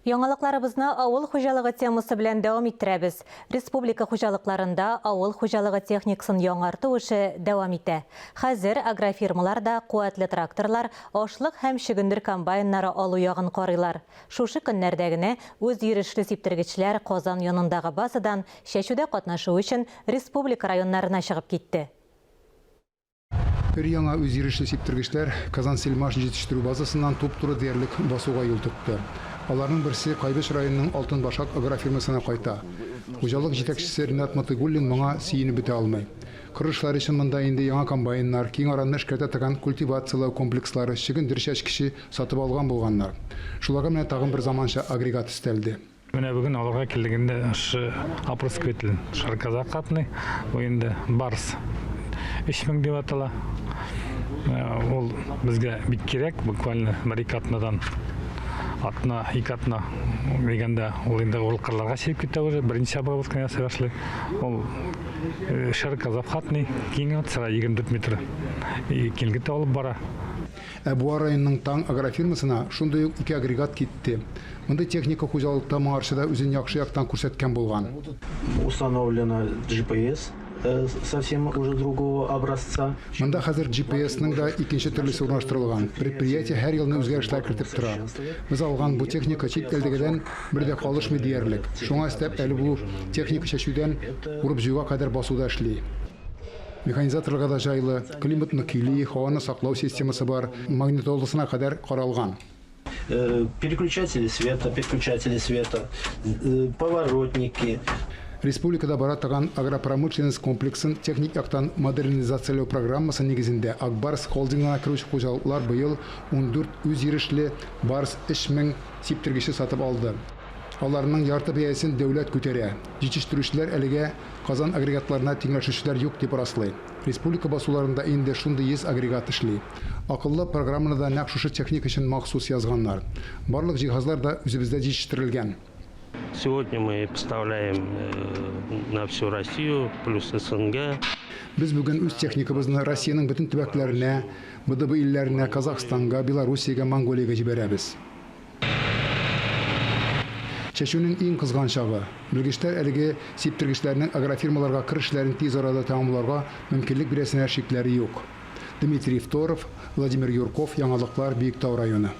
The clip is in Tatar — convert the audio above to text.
Яңалыкларыбызны авыл хуҗалыгы темасы белән дәвам иттерәбез. Республика хуҗалыкларында авыл хуҗалыгы техникасын яңарту эше дәвам итә. Хәзер агрофирмаларда куәтле тракторлар, ашлык һәм чөгендер комбайннары алу ягын карыйлар. Шушы көннәрдә генә үз ирешле сиптергечләр Казан янындагы базадан чәчүдә катнашу өчен республика районнарына чыгып китте. Бер яңа үз ирешле сиптергечләр Казан сельмаш җитештерү базасыннан туп-туры диярлек басуга юл тотты. Аларның берсе Кайбеш районының Алтын Башак агрофирмасына кайта. Хуҗалык җитәкчесе Ринат Матыгуллин моңа сөенеп бетә алмый. Кырышлар өчен монда инде яңа комбайннар, киң аранны эшкәртә торган культивациялау комплекслары, чөгендер чәчкече сатып алган булганнар. Шуларга менә тагын бер заманча агрегат өстәлде. Менә бүген аларга килгәндә опрыскиватель шарказакатный, инде барс 3000 дип атала. Ул безгә бик кирәк, буквально марикатнадан атна, икатна дигәндә ул инде урылкырларга чыгып китә уже, беренче обработка ясый башлый. Ул шарказакатный, киң атса 24 метр. Килгән алып бара. Буа районының Таң агрофирмасына шундый ук 2 агрегат китте. Монда техника хуҗалыкта моңарчыда үзен яхшы яктан күрсәткән булган. Установлено GPS совсем уже другого образца. Монда хәзер GPS-ның да икенче төрлесе урнаштырылган. Предприятие һәр елны үзгәрешләр кертеп тора. Без алган бу техника чит элдәгедән бер дә калышмый диярлек. Шуңа өстәп әле бу техника чәчүдән урып җыюга кадәр басуда эшли. Механизаторларга да җайлы, климатны көйли, һаваны саклау системасы бар, магнитолысына кадәр каралган. Переключатели света, поворотники. Республикада бара торган агропромышленность комплексын техник яктан модернизациялау программасы нигезендә Акбарс холдингына керүче хуҗалыклар быел 14 үз ирешле Барс 3000 сиптергече сатып алды. Аларның ярты бәясен дәүләт күтәрә. Җитештерүчеләр әлегә Казан агрегатларына тиңләшүчеләр юк дип раслый. Республика басуларында инде шундый 100 агрегат эшли. Акыллы программаны да нәкъ шушы техника өчен махсус язганнар. Барлык җиһазлар да үзебездә җитештерелгән. Сегодня мы поставляем на всю Россию, плюс СНГ. Без бүген үз техникабызны Россиянең бөтен төбәкләренә, БДБ илләренә, Казахстанга, Белоруссиягә, Монголиягә җибәрәбез. Чәчүнең иң кызган чагы. Белгечләр әлеге сиптергечләрнең агрофирмаларга кирешләрен тиз арада тәмамларга мөмкинлек бирәсенә шикләре юк. Дмитрий Второв, Владимир Юрков, Яңалыклар, Биектау районы.